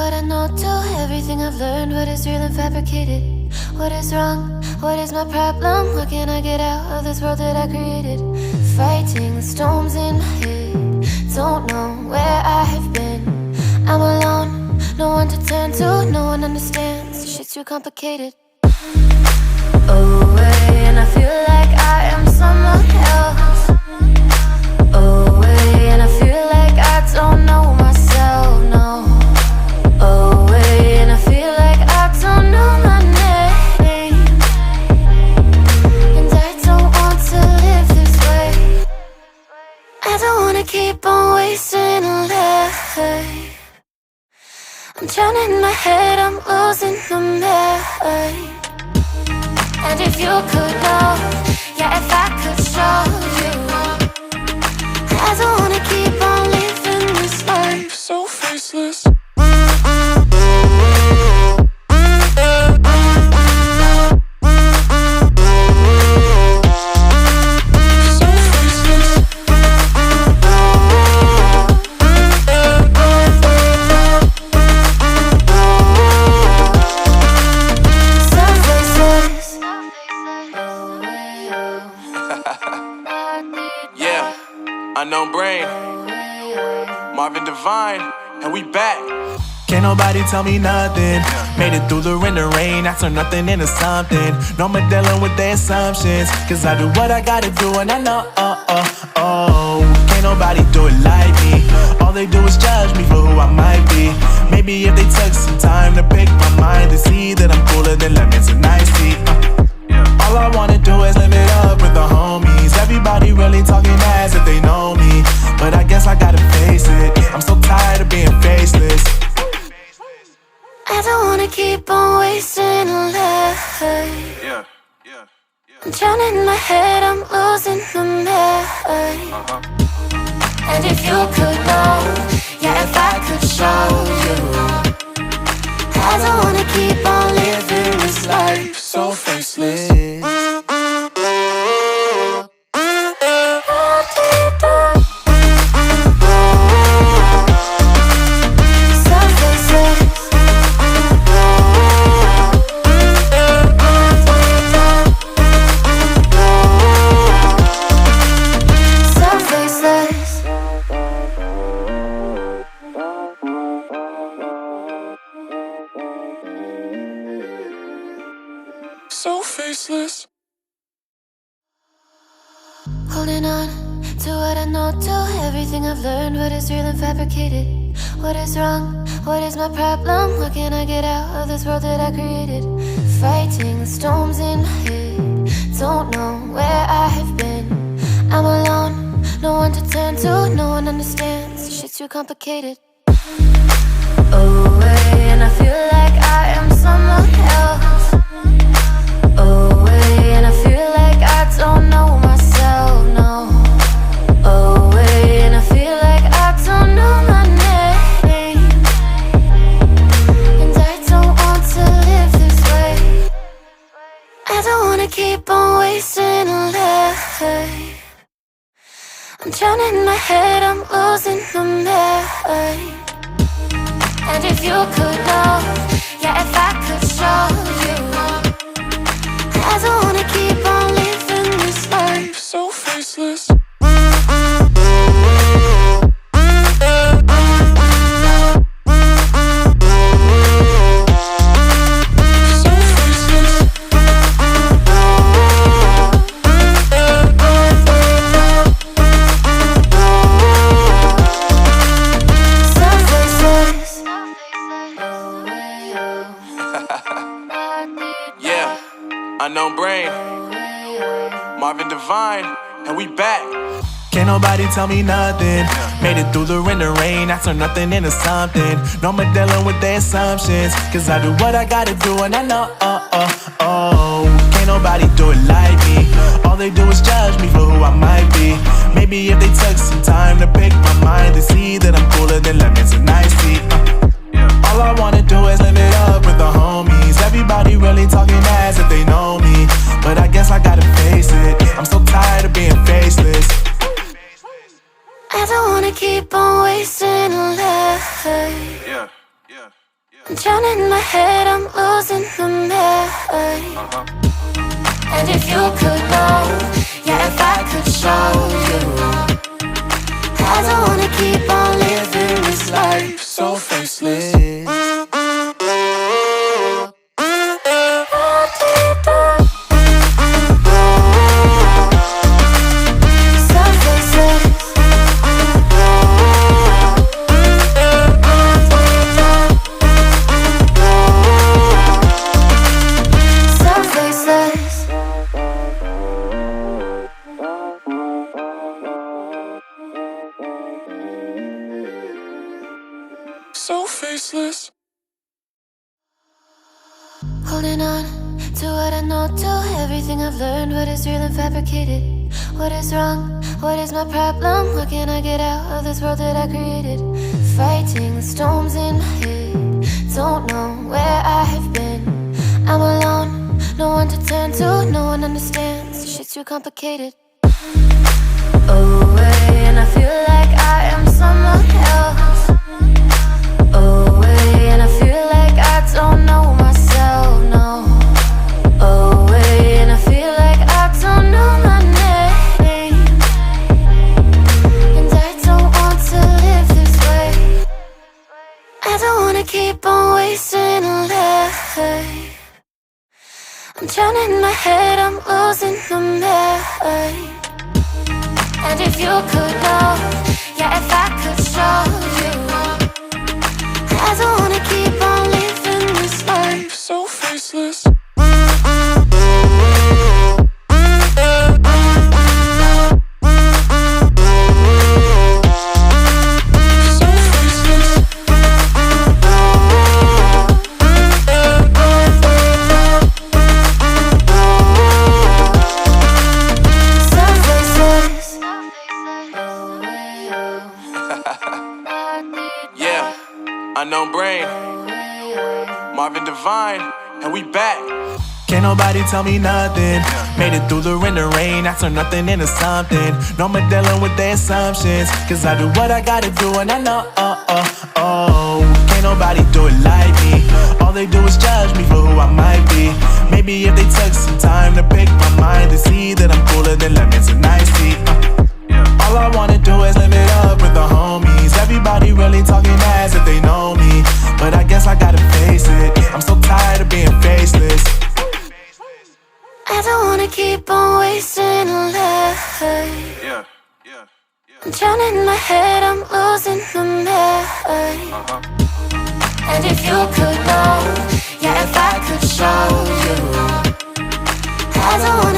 what I know, to everything I've learned. What is real and fabricated? What is wrong? What is my problem? How can I get out of this world that I created? Fighting the storms in my head. Don't know where I have been. I'm alone, no one to turn to. No one understands, this shit's too complicated. Away, and I feel like I am someone else. Away, and I feel like I don't know myself, no. Away, and I feel like I don't know my name. And I don't want to live this way. I don't wanna keep on wasting a life. I'm drowning in my head, I'm losing my mind. And if you could know, yeah, if I could show you, I don't wanna keep on living this life so faceless. Unknown brain, Marvin Divine, and we back. Can't nobody tell me nothing. Made it through the rain and rain, I turned nothing into something. No more dealing with their assumptions, cause I do what I gotta do and I know, can't nobody do it like me. All they do is judge me for who I might be. Maybe if they took some time to pick my mind, they see that I'm cooler than lemons and iced tea. All I wanna do is live it up with the homies. Everybody really talking ass if they know me, but I guess I gotta face it. I'm so tired of being faceless. I don't wanna keep on wasting a life. I'm drowning in my head, I'm losing my mind. And if you could know, yeah, if I could show you, I don't wanna keep on living this life so faceless. So faceless. Holding on to what I know, to everything I've learned. What is real and fabricated? What is wrong? What is my problem? How can I get out of this world that I created? Fighting the storms in my head. Don't know where I have been. I'm alone, no one to turn to. No one understands, this shit's too complicated. Away, and I feel like I am someone else. Away, and I feel like I don't know myself, no. Away, and I feel like I don't know my name. And I don't want to live this way. I don't wanna keep on wasting a life. I'm drowning in my head, I'm losing my mind. And if you could know, yeah, if I could show you, I don't wanna keep on living this life so faceless. Unknown brain, Marvin Divine, and we back. Can't nobody tell me nothing. Made it through the rain and rain, I turned nothing into something. No more dealing with their assumptions, cause I do what I gotta do and I know, can't nobody do it like me. All they do is judge me for who I might be. Maybe if they took some time to pick my mind, they see that I'm cooler than lemons and iced tea. All I wanna do is live it up with the homies. Everybody really talking ass if they know me, but I guess I gotta face it. I'm so tired of being faceless. I don't wanna keep on wasting a life. I'm drowning in my head, I'm losing my mind. And if you could know, yeah, if I could show you, I don't wanna keep on living this life so faceless. So faceless. Holding on to what I know, to everything I've learned, what is real and fabricated. What is wrong? What is my problem? How can I get out of this world that I created? Fighting the storms in my head, don't know where I have been. I'm alone, no one to turn to, no one understands. This shit's too complicated. Away, and I feel like I am someone else. Away, and I feel like I don't know myself, no. Away, and I feel like I don't know my name. And I don't want to live this way. I don't wanna keep on wasting a life. I'm drowning in my head, I'm losing my mind. And if you could know, yeah, if I could show you, I don't wanna keep on living this life So faceless. Yeah, unknown brain, Marvin Divine, and we back. Can't nobody tell me nothing. Made it through the rain and rain, I turned nothing into something. No more dealing with their assumptions, cause I do what I gotta do and I know, can't nobody do it like me. All they do is judge me for who I might be. Maybe if they took some time to pick my mind, they see that I'm cooler than lemons and iced tea. All I wanna do is live it up with the homies. Everybody really talking as if they know me, but I guess I gotta face it. I'm so tired of being faceless. I don't wanna keep on wasting a life. I'm drowning in my head, I'm losing my mind. And if you could know, yeah, if I could show you, I don't wanna